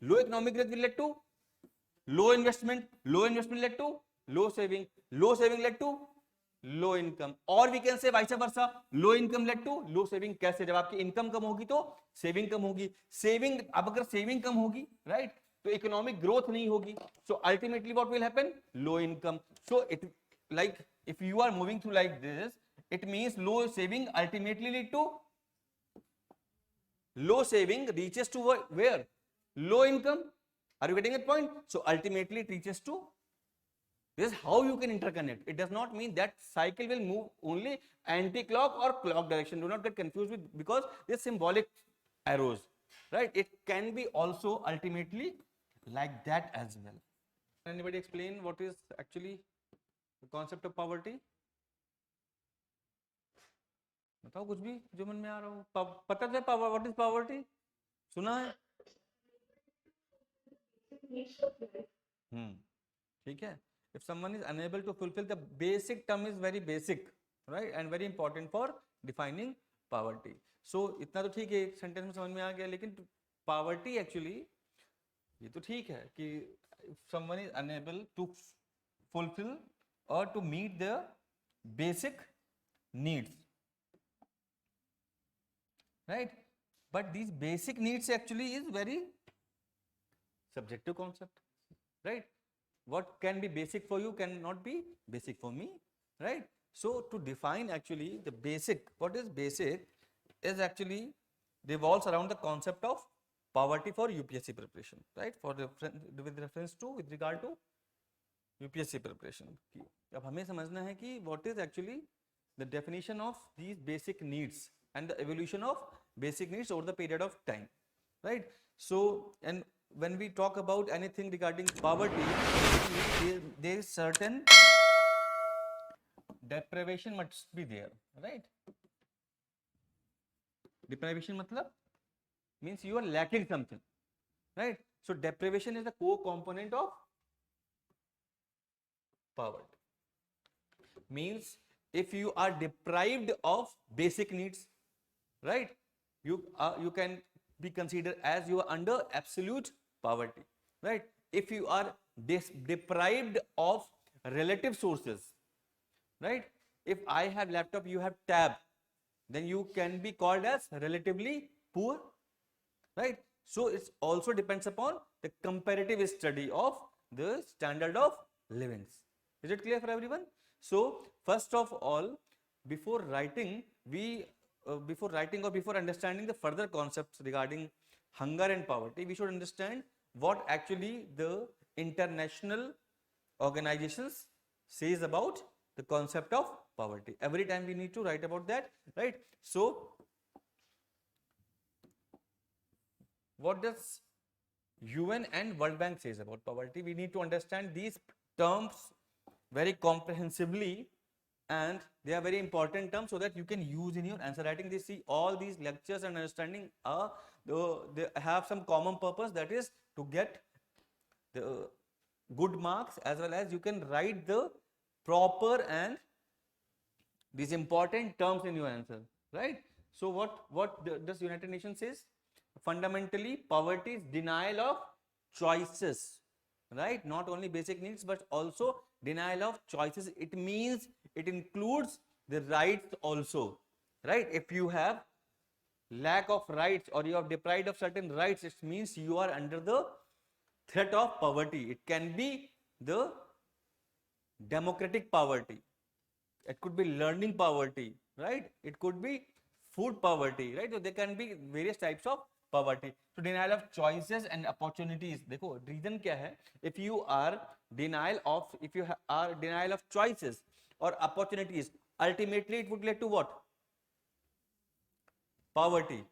low economic growth will lead to low investment led to low saving led to low income, और we can say vice versa, low income led to low saving. कैसे? जब आपकी income कम होगी तो saving कम होगी, saving, अब अगर सेविंग कम होगी, राइट, तो इकोनॉमिक ग्रोथ नहीं होगी, so ultimately what will happen? Low income. So it like if you are moving through like this, it means low saving ultimately lead to low saving reaches to where? Low income. Are you getting that point? So ultimately it reaches to, this is how you can interconnect. It does not mean that cycle will move only anti-clock or clock direction. Do not get confused with, because this symbolic arrows, right? It can be also ultimately like that as well. Can anybody explain what is actually the concept of poverty? बताओ कुछ भी जो मन में आ रहा हो। पता है व्हाट इज पॉवर्टी? सुना है? ठीक है। If someone is unable to fulfill the basic term is very basic, right, and very important for defining poverty. So इतना तो ठीक है, एक सेंटेंस में समझ में आ गया, लेकिन poverty actually, ये तो ठीक है कि if someone is unable to fulfill or to meet the basic needs, right, but these basic needs actually is very subjective concept, right? What can be basic for you cannot be basic for me, right? So to define actually the basic, what is basic is actually revolves around the concept of poverty for UPSC preparation, right? For with reference to, with regard to UPSC preparation. अब हमें समझना है कि what is actually the definition of these basic needs and the evolution of basic needs over the period of time, right? So, and when we talk about anything regarding poverty, there is certain deprivation must be there, right? Deprivation matlab means you are lacking something, right? So deprivation is the core component of poverty. Means if you are deprived of basic needs, right, you can be considered as you are under absolute poverty, right? If you are deprived of relative sources, right? If I have laptop, you have tab, then you can be called as relatively poor, right? So it also depends upon the comparative study of the standard of livings. Is it clear for everyone? So first of all, before writing, before understanding the further concepts regarding hunger and poverty, we should understand what actually the international organizations says about the concept of poverty. Every time we need to write about that, right? So what does UN and World Bank says about poverty? We need to understand these terms very comprehensively, and they are very important terms so that you can use in your answer writing. They see all these lectures and understanding they have some common purpose, that is to get the good marks, as well as you can write the proper and these important terms in your answer, right? So what does United Nations says? Fundamentally, poverty is denial of choices, right? Not only basic needs but also denial of choices. It means it includes the rights also, right? If you have lack of rights or you are deprived of certain rights, it means you are under the threat of poverty. It can be the democratic poverty, it could be learning poverty, right? It could be food poverty, right? So there can be various types of poverty. So denial of choices and opportunities. देखो reason क्या है? If you are denial of choices or opportunities, ultimately it would lead to what? Poverty.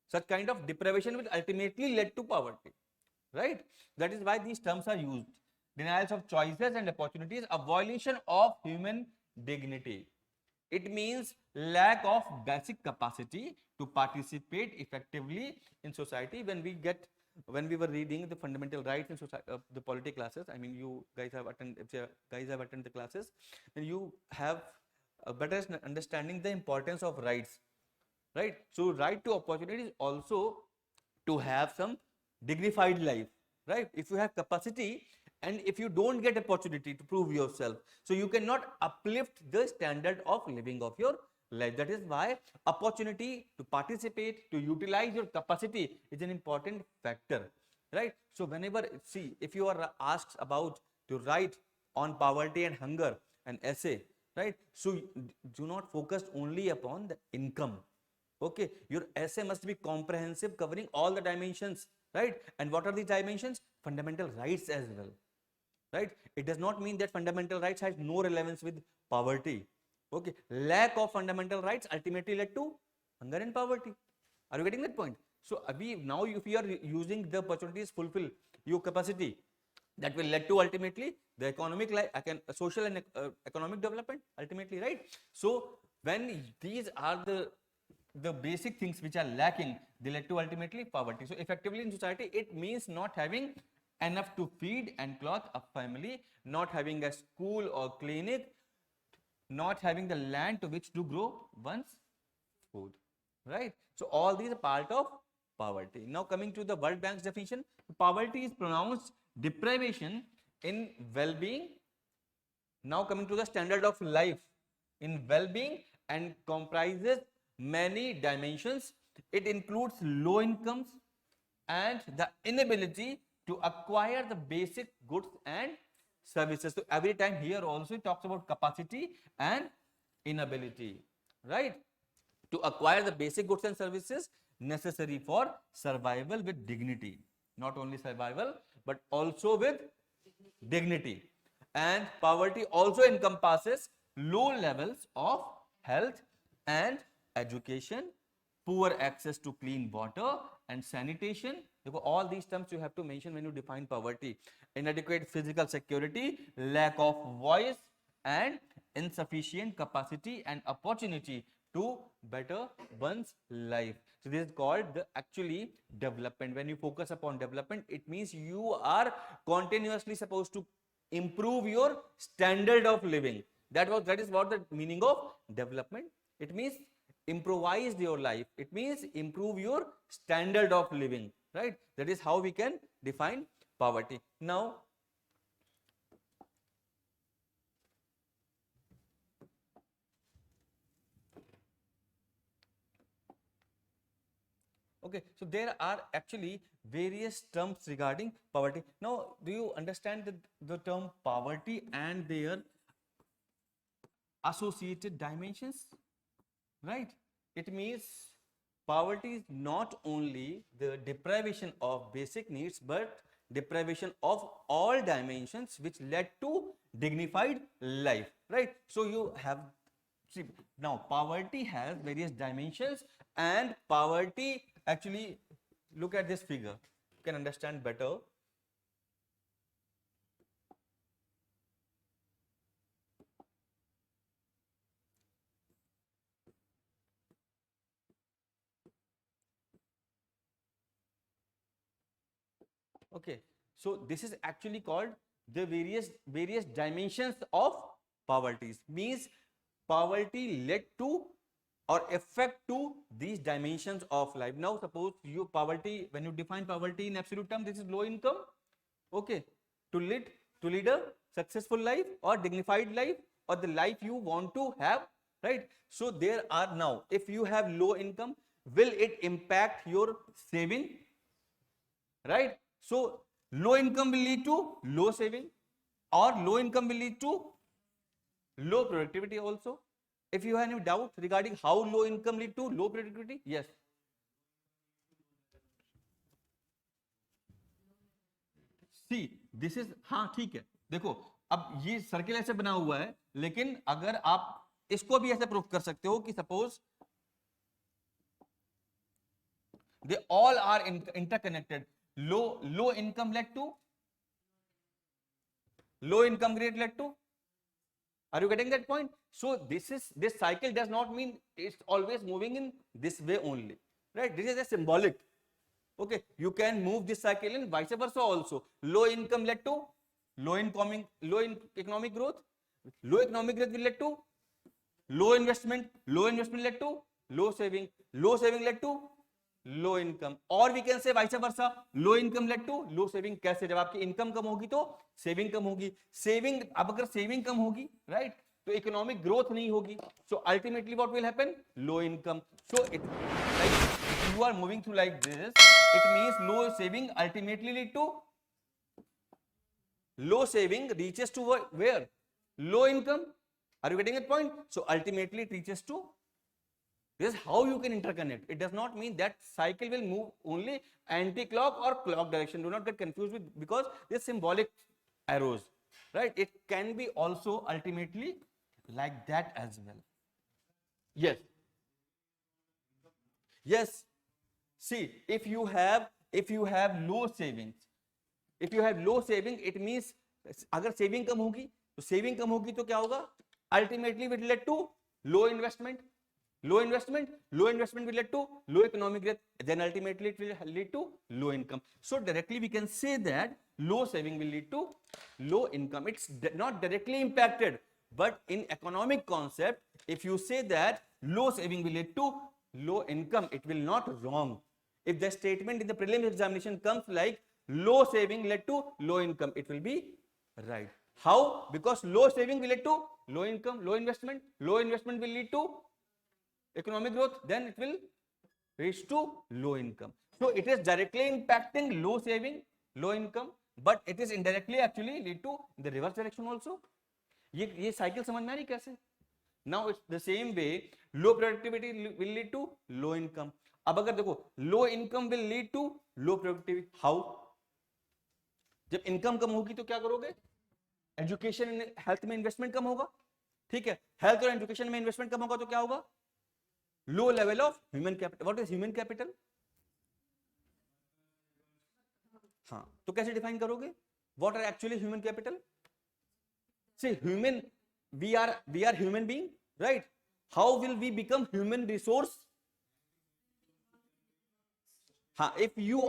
Such kind of deprivation will ultimately lead to poverty, right? That is why these terms are used. Denials of choices and opportunities, a violation of human dignity. It means lack of basic capacity to participate effectively in society. When we were reading the fundamental rights in society, the polity classes, I mean, you guys have attended, if you guys have attended the classes, then you have a better understanding the importance of rights, right? So right to opportunity is also to have some dignified life, right? If you have capacity and if you don't get opportunity to prove yourself, so you cannot uplift the standard of living of your life. That is why opportunity to participate, to utilize your capacity is an important factor, right? So whenever, see, if you are asked about to write on poverty and hunger an essay, right? So do not focus only upon the income. Okay, your essay must be comprehensive, covering all the dimensions, right? And what are the dimensions? Fundamental rights as well, right? It does not mean that fundamental rights has no relevance with poverty. Okay, lack of fundamental rights ultimately led to hunger and poverty. Are you getting that point? So now if you are using the opportunities, fulfill your capacity, that will lead to ultimately the economic life, social and economic development ultimately, right? So when these are the basic things which are lacking, they lead to ultimately poverty. So effectively in society, it means not having enough to feed and clothe a family, not having a school or clinic, not having the land to which to grow one's food, right? So all these are part of poverty. Now coming to the World Bank's definition, poverty is pronounced deprivation in well-being. Now coming to the standard of life in well-being, and comprises many dimensions. It includes low incomes and the inability to acquire the basic goods and services. So every time here also it talks about capacity and inability, right? To acquire the basic goods and services necessary for survival with dignity. Not only survival, but also with dignity. And poverty also encompasses low levels of health and education, poor access to clean water and sanitation. All these terms you have to mention when you define poverty. Inadequate physical security, lack of voice, and insufficient capacity and opportunity to better one's life. So this is called the actually development. When you focus upon development, it means you are continuously supposed to improve your standard of living. That is what the meaning of development. It means improvise your life. It means improve your standard of living, right? That is how we can define poverty. Now, okay, so there are actually various terms regarding poverty. Now, do you understand the term poverty and their associated dimensions? Right? It means poverty is not only the deprivation of basic needs, but deprivation of all dimensions which led to dignified life, right? So you have, see, now poverty has various dimensions, and poverty actually, look at this figure, you can understand better. Okay, so this is actually called the various dimensions of poverty. Means poverty led to or affect to these dimensions of life. Now suppose you poverty, when you define poverty in absolute term, this is low income. Okay, to lead a successful life or dignified life or the life you want to have, right? So there are, now if you have low income, will it impact your saving, right? So low income will lead to low saving, or low income will lead to low productivity also. If you have any doubt regarding how low income lead to low productivity, yes. See, this is, हाँ ठीक है, देखो अब ये circle ऐसे बना हुआ है, लेकिन अगर आप इसको भी ऐसे प्रूफ कर सकते हो कि suppose they all are interconnected. Low income led to low income grade led to, are you getting that point? So this cycle does not mean it's always moving in this way only, right? This is a symbolic. Okay, you can move this cycle in vice versa also. Low income led to low economic growth. Low economic growth will lead to low investment led to low saving led to low income, और we can say vice versa, low income led to low saving. कैसे? जब आपकी income कम होगी तो saving कम होगी, saving, अब अगर सेविंग कम होगी, राइट, तो इकोनॉमिक ग्रोथ नहीं होगी, so ultimately what will happen? Low income. So it like you are moving through like this, it means low saving ultimately lead to low saving reaches to where? Low income. Are you getting that point? So ultimately it reaches to, this is how you can interconnect. It does not mean that cycle will move only anti-clock or clock direction. Do not get confused with, because this symbolic arrows, right? It can be also ultimately like that as well. Yes. Yes. See, if you have low savings, if you have low saving, it means अगर saving कम होगी तो saving कम होगी तो क्या होगा? Ultimately will lead to low investment, low investment will lead to low economic growth, then ultimately it will lead to low income. So directly we can say that low saving will lead to low income. It's not directly impacted, but in economic concept, if you say that low saving will lead to low income, it will not wrong. If the statement in the prelims examination comes like low saving led to low income, it will be right. How? Because low saving will lead to low income, low investment will lead to economic growth, then it will reach to low income. So it is directly impacting low saving, low income, but it is indirectly actually lead to the reverse direction also. ये cycle समझ में आ रही कैसे? Now it's the same way, low productivity will lead to low income. अब अगर देखो low income will lead to low productivity, how? जब income कम होगी तो क्या करोगे? एजुकेशन हेल्थ में इन्वेस्टमेंट कम होगा, ठीक है, हेल्थ और एजुकेशन में इन्वेस्टमेंट कम होगा तो क्या होगा? Low level of human capital. What is human capital? हाँ, तो कैसे डिफाइन करोगे? What are actually human capital? See human, we are human being, right? How will we become human resource? हाँ, if you,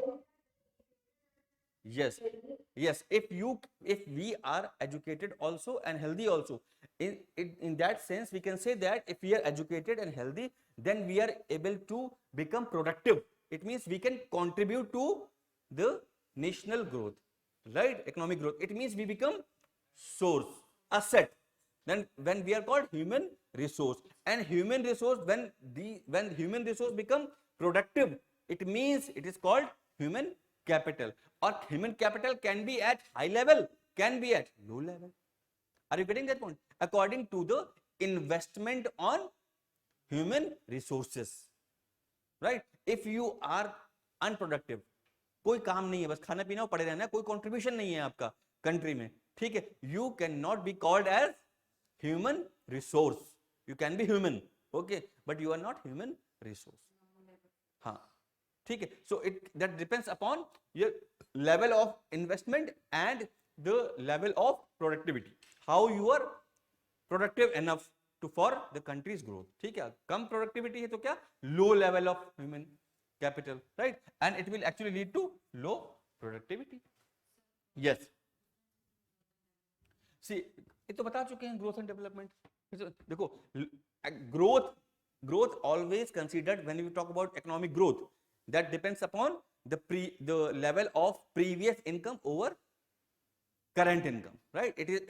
yes, if we are educated also and healthy also, in that sense we can say that if we are educated and healthy, then we are able to become productive. It means we can contribute to the national growth, right? Economic growth. It means we become source, asset. Then when we are called human resource, and human resource, when human resource become productive, it means it is called human capital. Or human capital can be at high level, can be at low level. Are you getting that point? According to the investment on human resources, right? If you are unproductive, कोई काम नहीं है, बस खाना पीना और पड़े रहना है, कोई कंट्रीब्यूशन नहीं है आपका कंट्री में, ठीक है, you cannot be called as human resource. You can be human, okay, but you are not human resource. हाँ, ठीक है. So it that depends upon your level of investment and the level of productivity. How you are productive enough to for the country's growth. ठीक है, कम productivity है तो क्या? Low level of human capital, right? And it will actually lead to low productivity. Yes. See, ये तो बता चुके हैं growth and development. देखो, growth always considered when we talk about economic growth, that depends upon the level of previous income over current income, right? It is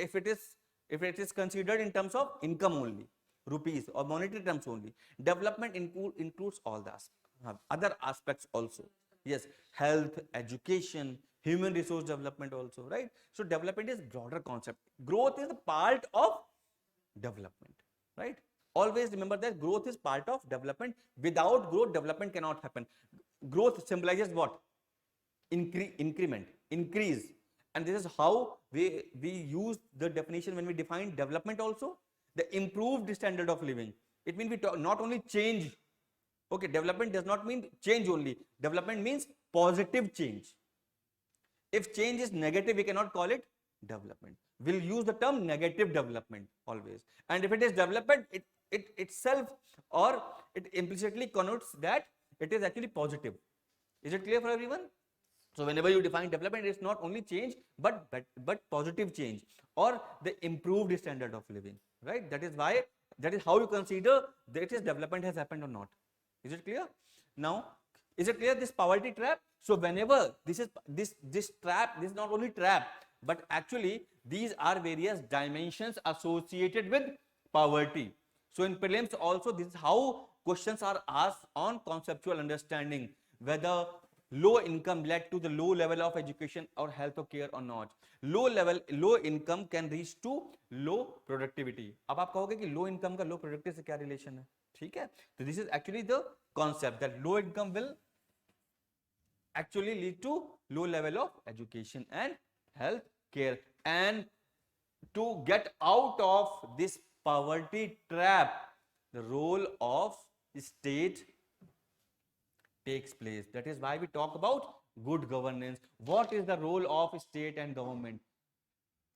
if it is considered in terms of income only, rupees or monetary terms only. Development includes all the other aspects also. Yes, health, education, human resource development also, right? So development is broader concept. Growth is a part of development, right? Always remember that growth is part of development. Without growth, development cannot happen. Growth symbolizes what? Increment, increase. And this is how we use the definition when we define development also. The improved standard of living. It means we not only change. Okay, development does not mean change only. Development means positive change. If change is negative, we cannot call it development. We'll use the term negative development always. And if it is development, it itself or it implicitly connotes that it is actually positive. Is it clear for everyone? So whenever you define development, it's not only change, but positive change or the improved standard of living, right? That is how you consider that is development has happened or not. Is it clear? Now, Is it clear, this poverty trap? So whenever this trap, this is not only trap, but actually these are various dimensions associated with poverty. So in prelims also, this is how questions are asked on conceptual understanding, whether low income led to the low level of education or health or care or not. Low income can reach to low productivity. अब आप कहोगे कि low income का low productivity से क्या relation है? ठीक है? So this is actually the concept that low income will actually lead to low level of education and health care. And to get out of this poverty trap, the role of state takes place. That is why we talk about good governance. What is the role of state and government?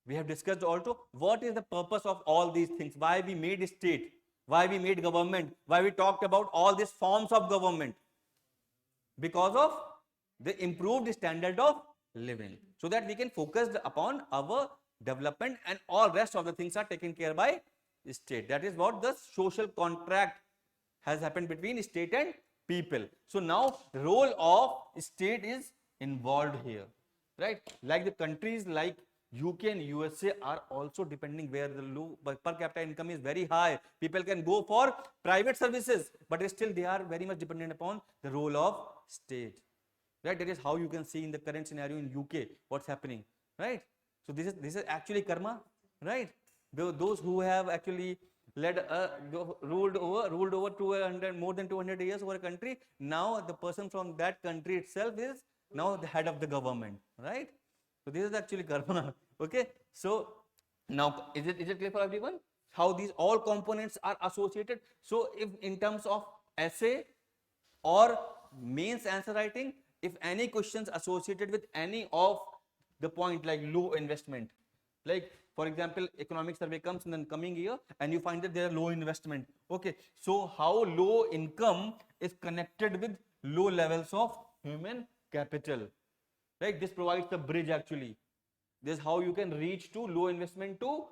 We have discussed also what is the purpose of all these things, why we made state, why we made government, why we talked about all these forms of government, because of the improved standard of living, so that we can focus upon our development and all rest of the things are taken care by state. That is what the social contract has happened between state and people. So now the role of state is involved here, right? Like the countries like UK and USA are also depending where the low per capita income is very high. People can go for private services, but still they are very much dependent upon the role of state, right? That is how you can see in the current scenario in UK what's happening, right? So this is actually karma, right? Those who have actually ruled over 200, more than 200 years over a country, now the person from that country itself is now the head of the government, right? So this is actually karma. Okay, so now is it clear for everyone how these all components are associated? So if in terms of essay or mains answer writing, if any questions associated with any of the point like low investment, like for example economic survey comes in the coming year and you find that there are low investment, okay, so how low income is connected with low levels of human capital, right? This provides the bridge actually. This is how you can reach to low investment to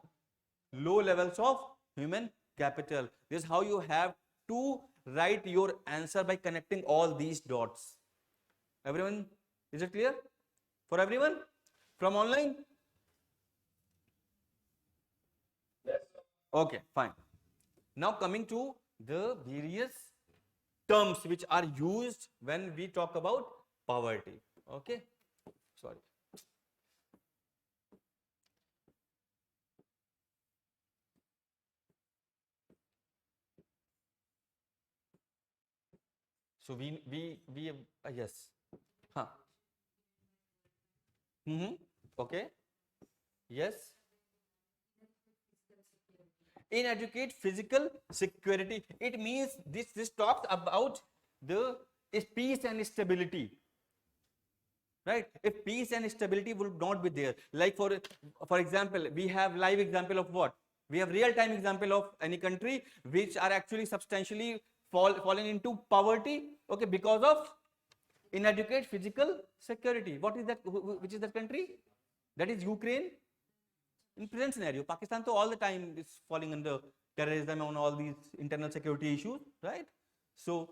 low levels of human capital. This is how you have to write your answer by connecting all these dots. Everyone, is it clear for everyone from online? Yes. Okay, fine. Now coming to the various terms which are used when we talk about poverty. Okay, sorry. So we yes. Huh. Okay. Yes. Inadequate physical security. It means this talks about the peace and stability. Right? If peace and stability would not be there, like for example, we have live example of what? We have real-time example of any country which are actually substantially falling into poverty, okay, because of inadequate physical security. What is that? Which is that country? That is Ukraine. In present scenario, Pakistan so all the time is falling under terrorism and all these internal security issues, right? So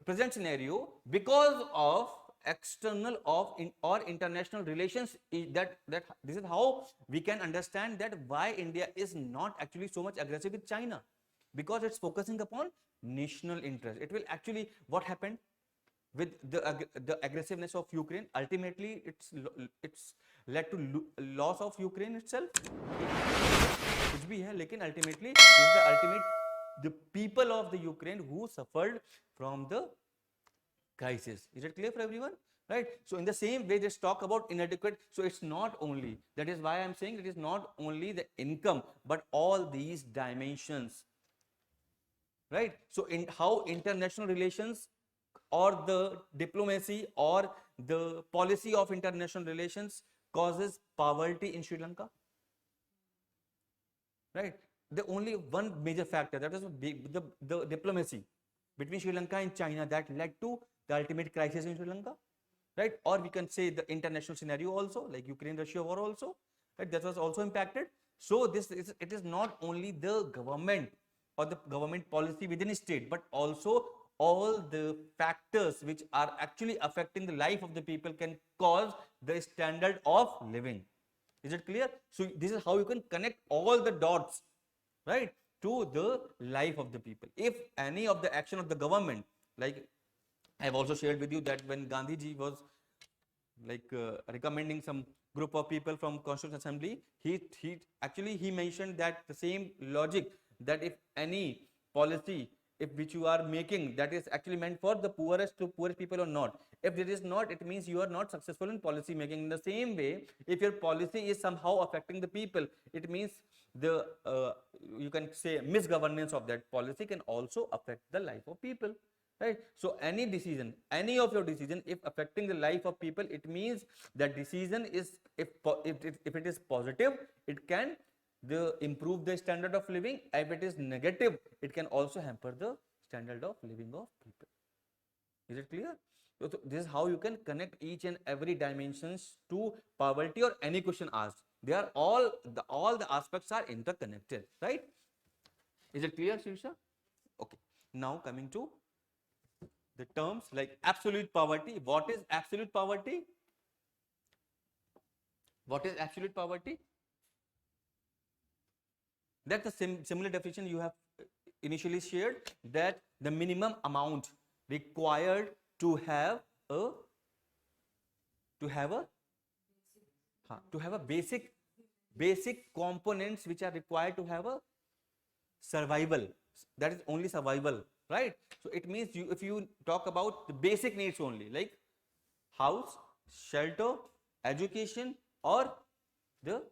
present scenario, because of external or international relations, that this is how we can understand that why India is not actually so much aggressive with China, because it's focusing upon national interest. It will actually, what happened with the aggressiveness of Ukraine, ultimately it's led to loss of Ukraine itself. कुछ भी है, लेकिन ultimately this is the ultimate, the people of the Ukraine who suffered from the crisis. Is it clear for everyone? Right? So in the same way, just talk about inadequate. So it's not only, that is why I'm saying it is not only the income, but all these dimensions. Right? So in how international relations or the diplomacy or the policy of international relations causes poverty in Sri Lanka. Right? The only one major factor, that is the diplomacy between Sri Lanka and China, that led to the ultimate crisis in Sri Lanka, right? Or we can say the international scenario also, like Ukraine-Russia war also, right? That was also impacted. So it is not only the government or the government policy within a state, but also all the factors which are actually affecting the life of the people can cause the standard of living. Is it clear? So this is how you can connect all the dots, right, to the life of the people. If any of the action of the government, like I have also shared with you that when Gandhiji was recommending some group of people from Constitutional Assembly, he mentioned that the same logic, that if any policy if which you are making that is actually meant for the poorest to poorest people or not, if it is not, it means you are not successful in policy making. In the same way, if your policy is somehow affecting the people, it means the you can say misgovernance of that policy can also affect the life of people, right? So any decision, any of your decision, if affecting the life of people, it means that decision is, if it is positive, it can improve the standard of living. If it is negative, it can also hamper the standard of living of people. Is it clear? So this is how you can connect each and every dimensions to poverty or any question asked. They are all the aspects are interconnected, right? Is it clear, Shirsha? Okay. Now coming to the terms like absolute poverty. What is absolute poverty? What is absolute poverty? That's the similar definition you have initially shared, that the minimum amount required to have a basic components which are required to have a survival. That is only survival, right? So it means if you talk about the basic needs only, like house, shelter, education, or the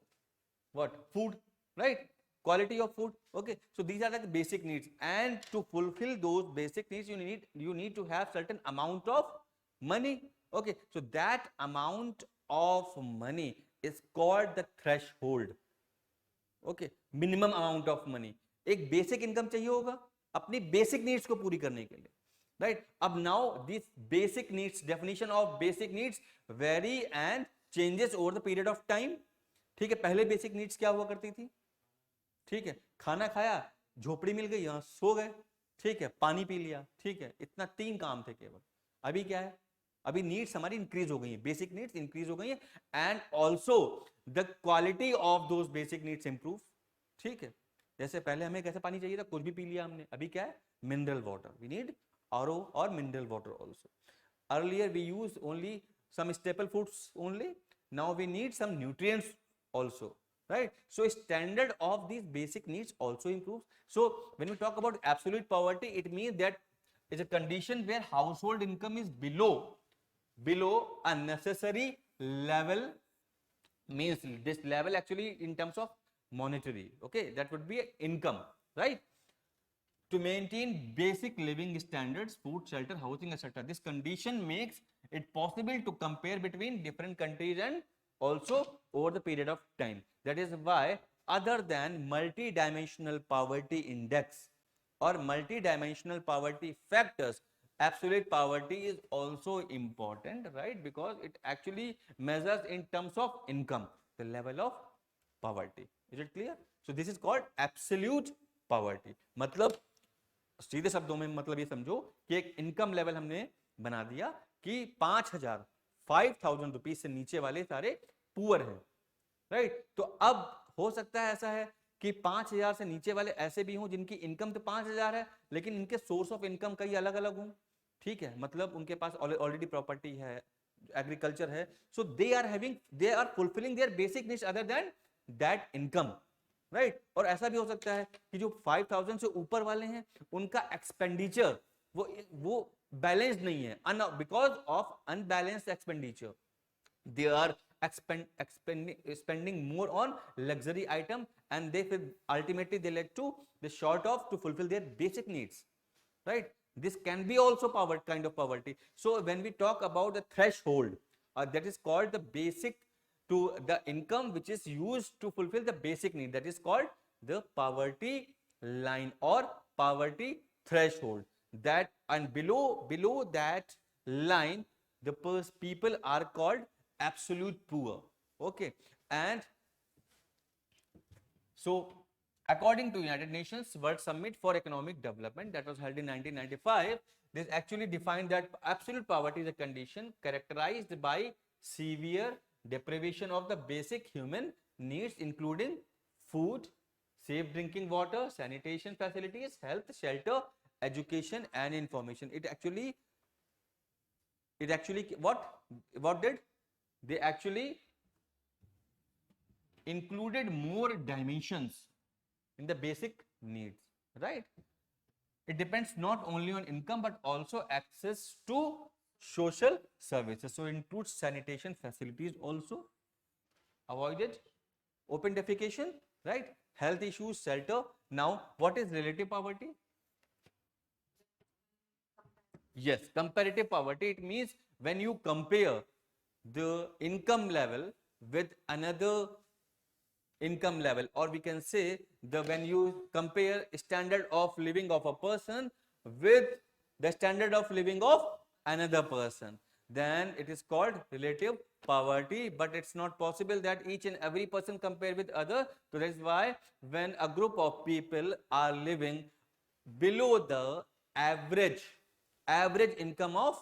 food, right? Quality of food. Okay, so these are like the basic needs, and to fulfill those basic needs you need to have certain amount of money. Okay, so that amount of money is called the threshold. Okay, minimum amount of money. एक basic income चाहिए होगा अपनी basic needs को पूरी करने के लिए, right? अब now this basic needs, definition of basic needs very and changes over the period of time. ठीक है, पहले बेसिक नीड्स क्या हुआ करती थी? ठीक है, खाना खाया, झोपड़ी मिल गई, यहां सो गए, ठीक है, पानी पी लिया, ठीक है, इतना 3 काम थे केवल. अभी क्या है? अभी नीड्स हमारी इंक्रीज हो गई है, बेसिक नीड्स इंक्रीज हो गई है, and also the quality of those basic needs improve. ठीक है, जैसे पहले हमें कैसे पानी चाहिए था, कुछ भी पी लिया हमने, अभी क्या है? Mineral water. We need RO और mineral water also. Earlier we use only some staple foods only. Now we need some nutrients also, right? So standard of these basic needs also improves. So when we talk about absolute poverty, it means that is a condition where household income is below a necessary level. Means this level actually in terms of monetary, okay, that would be income, right? To maintain basic living standards, food, shelter, housing, etc. This condition makes it possible to compare between different countries and also over the period of time. That is why other than multi-dimensional poverty index or multi-dimensional poverty factors, absolute poverty is also important, right? Because it actually measures in terms of income, the level of poverty. Is it clear? So this is called absolute poverty. मतलब सीधे शब्दों में मतलब ये समझो कि एक income level हमने बना दिया कि 5,000 रुपीज से नीचे वाले सारे पुअर हैं, राइट? तो अब हो सकता है ऐसा है कि 5,000 से नीचे वाले ऐसे भी हों जिनकी इनकम तो 5,000 है, लेकिन इनके सोर्स ऑफ इनकम कई अलग अलग हों. ठीक है, मतलब उनके पास ऑलरेडी प्रॉपर्टी है, एग्रीकल्चर है, so they are fulfilling their basic needs other than that income, right? और ऐसा भी हो सकता है कि जो 5,000 से ऊपर वाले हैं उनका एक्सपेंडिचर वो बैलेंस्ड नहीं है, because of unbalanced expenditure they are spending more on luxury item, and they ultimately they led to the short of to fulfill their basic needs, right? This can be also kind of poverty. So when we talk about the threshold, that is called the basic to the income which is used to fulfill the basic need, that is called the poverty line or poverty threshold. That and below that line the people are called absolute poor. Okay, and so According to United Nations World Summit for Economic Development that was held in 1995, this actually defined that absolute poverty is a condition characterized by severe deprivation of the basic human needs, including food, safe drinking water, sanitation facilities, health, shelter, education and information. It actually what did they actually included more dimensions in the basic needs, right? It depends not only on income but also access to social services. So it includes sanitation facilities also avoided, open defecation, right? Health issues, shelter. Now, what is relative poverty? Yes, comparative poverty. It means when you compare the income level with another income level, or we can say the when you compare standard of living of a person with the standard of living of another person, then it is called relative poverty. But it's not possible that each and every person compare with other. So that is why when a group of people are living below the average income of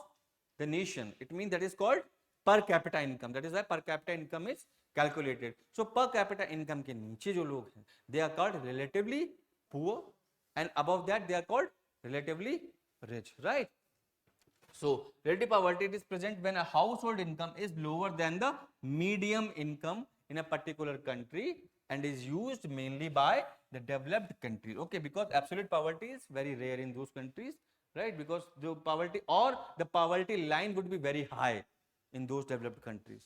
the nation, it means that is called per capita income. That is why per capita income is calculated. So per capita income के नीचे जो लोग हैं, they are called relatively poor, and above that they are called relatively rich, right? So relative poverty is present when a household income is lower than the medium income in a particular country and is used mainly by the developed countries. Okay, because absolute poverty is very rare in those countries, right? Because the poverty or the poverty line would be very high in those developed countries,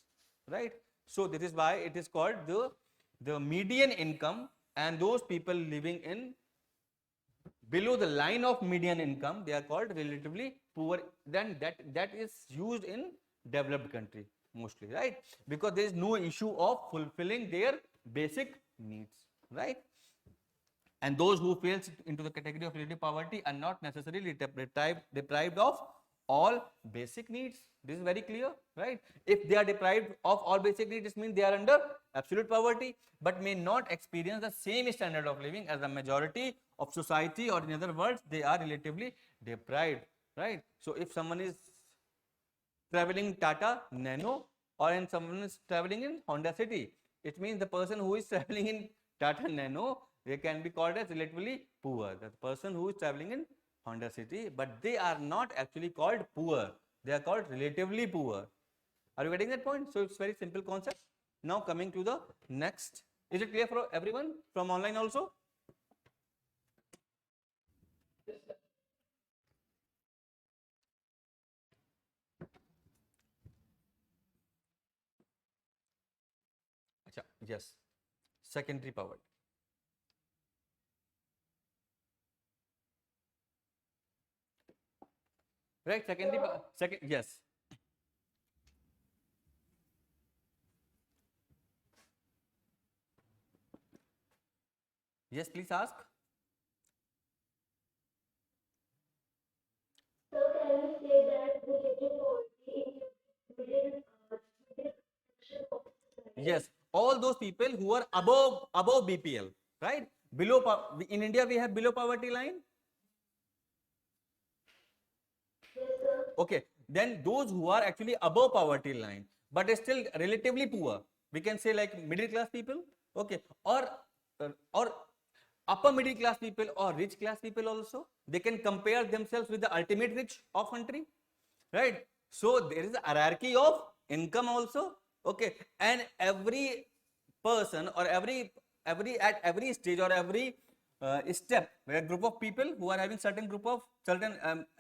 right? So this is why it is called the median income, and those people living in below the line of median income, they are called relatively poor. Then that is used in developed country mostly, right? Because there is no issue of fulfilling their basic needs, right? And those who falls into the category of relative poverty are not necessarily deprived of all basic needs. This is very clear, right? If they are deprived of all basic needs, it means they are under absolute poverty, but may not experience the same standard of living as the majority of society, or in other words, they are relatively deprived, right? So if someone is traveling Tata Nano, or in someone is traveling in Honda City, it means the person who is traveling in Tata Nano, they can be called as relatively poor. The person who is traveling in Honda City, but they are not actually called poor. They are called relatively poor. Are you getting that point? So it's very simple concept. Now coming to the next. Is it clear for everyone from online also? Achha, yes. Secondary poverty. Right? Yes. Yes, please ask. So can we say that relative poverty included section of society? Yes, all those people who are above BPL, right? Below in India we have below poverty line. Yes, sir. Okay, then those who are actually above poverty line but still relatively poor, we can say like middle class people, okay, or upper middle class people or rich class people also, they can compare themselves with the ultimate rich of country, right? So there is a hierarchy of income also, okay, and every person or every at every stage or every step, where a group of people who are having certain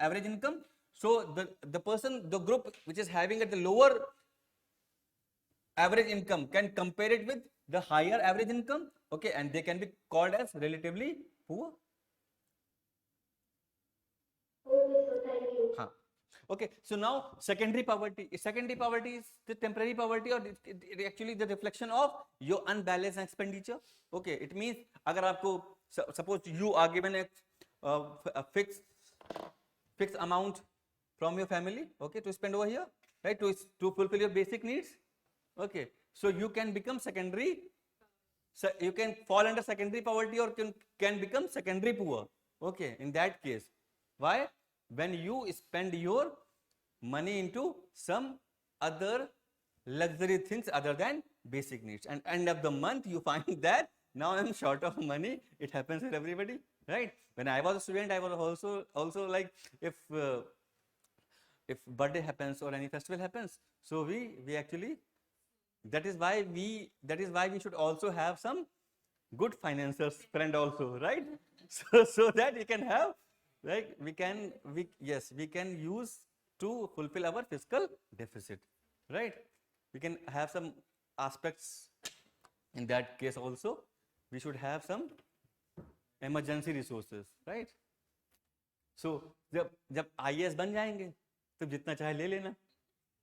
average income, so the group which is having at the lower average income can compare it with the higher average income, okay, and they can be called as relatively poor. Okay, sir. Thank you. Huh. Okay, so now secondary poverty is the temporary poverty, or it actually the reflection of your unbalanced expenditure. Okay, it means agar aapko suppose you are given a fixed amount from your family, okay, to spend over here, right, to fulfill your basic needs, okay, so you can become secondary So you can fall under secondary poverty or can become secondary poor. Okay, in that case. Why? When you spend your money into some other luxury things other than basic needs, and end of the month you find that now I'm short of money. It happens with everybody, right? When I was a student, I was also like, if birthday happens or any festival happens, so we actually, that is why we should also have some good financiers friend also, right? So that we can have, like, we can use to fulfill our fiscal deficit, right? We can have some aspects. In that case also, we should have some emergency resources, right? सो जब जब IAS बन जाएंगे तो जितना चाहे ले लेना,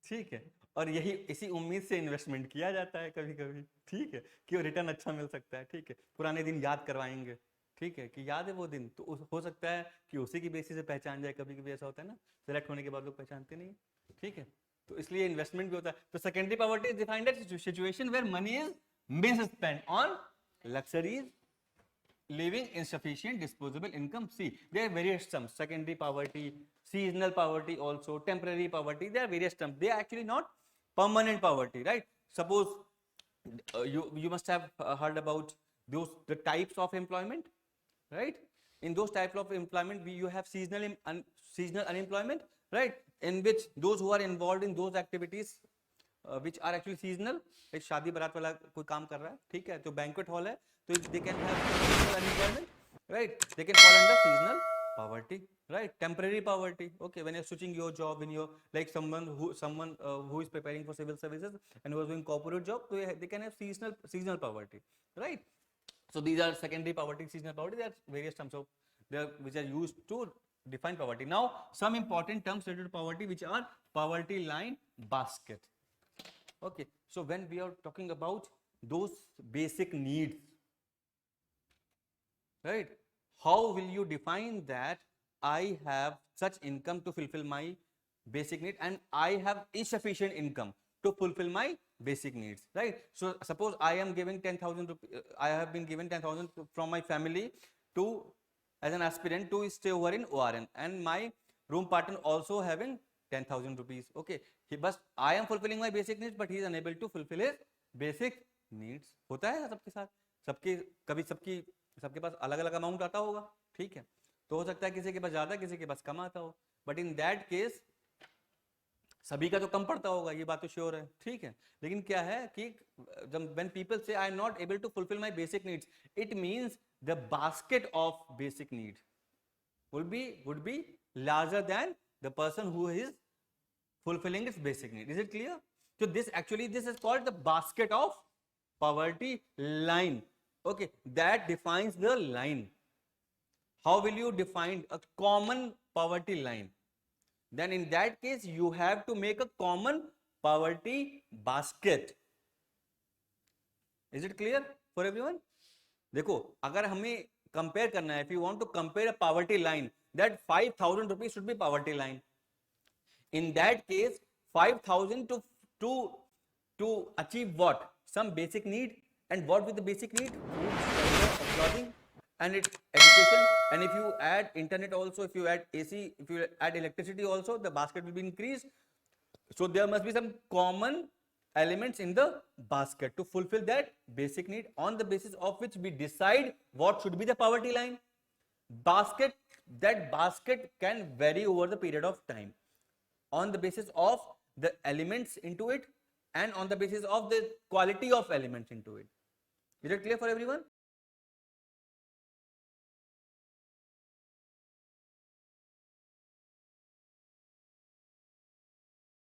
ठीक है। और यही इसी उम्मीद से इन्वेस्टमेंट किया जाता है कभी कभी, ठीक है, कि रिटर्न अच्छा मिल सकता है, ठीक है। पुराने दिन याद करवाएंगे, ठीक है, कि याद है वो दिन, तो हो सकता है कि उसी की बेसिस से पहचान जाए। कभी कभी ऐसा होता है ना, सेलेक्ट होने के बाद लोग पहचानते नहीं, ठीक है। तो इसलिए इन्वेस्टमेंट भी होता है। तो secondary poverty is defined as situation where money is misspent on luxuries, living insufficient disposable income. See, there are various terms: secondary poverty, seasonal poverty, also temporary poverty. There are various terms. They are actually not permanent poverty, right? Suppose you must have heard about the types of employment, right? In those types of employment, you have seasonal unemployment, right? In which those who are involved in those activities which are actually seasonal, like शादी बारात वाला कोई काम कर रहा है, ठीक है, तो बैंक्वेट हॉल है, तो they can have seasonal unemployment, right? They can fall under seasonal poverty, right? Temporary poverty, okay, when you're switching your job, when you're like someone who is preparing for civil services and who is doing corporate job, so they can have seasonal poverty, right? So these are secondary poverty, seasonal poverty. There are various terms of which are used to define poverty. Now, some important terms related to poverty, which are poverty line basket. Okay, so when we are talking about those basic needs, right, how will you define that I have such income to fulfill my basic need and I have insufficient income to fulfill my basic needs, right? So suppose I am giving 10,000 rupees, I have been given 10,000 from my family to, as an aspirant, to stay over in ORN, and my room partner also having 10,000 rupees, okay, but I am fulfilling my basic needs but he is unable to fulfill his basic needs. होता है सबके साथ, सबके पास अलग अलग amount आता होगा, ठीक है, तो हो सकता है किसी के पास ज्यादा, किसी के पास कम आता हो, बट इन दैट केस सभी का तो कम पड़ता होगा, ये बात तो श्योर है, ठीक है। लेकिन क्या है कि when people say I am not able to fulfill my basic needs, it means the basket of basic need would be larger than the person who is fulfilling its basic need. Is it clear? So this is called the basket of poverty line. Okay, that defines the line. How will you define a common poverty line? Then in that case you have to make a common poverty basket. Is it clear for everyone? देखो, अगर हमें compare करना है, if you want to compare a poverty line, that 5,000 rupees should be poverty line. In that case, 5,000 to achieve what? Some basic need. And what with the basic need? Food, shelter, clothing, and its education. And if you add internet also, if you add AC, if you add electricity also, the basket will be increased. So there must be some common elements in the basket to fulfill that basic need, on the basis of which we decide what should be the poverty line. That basket can vary over the period of time on the basis of the elements into it and on the basis of the quality of elements into it. Is it clear for everyone?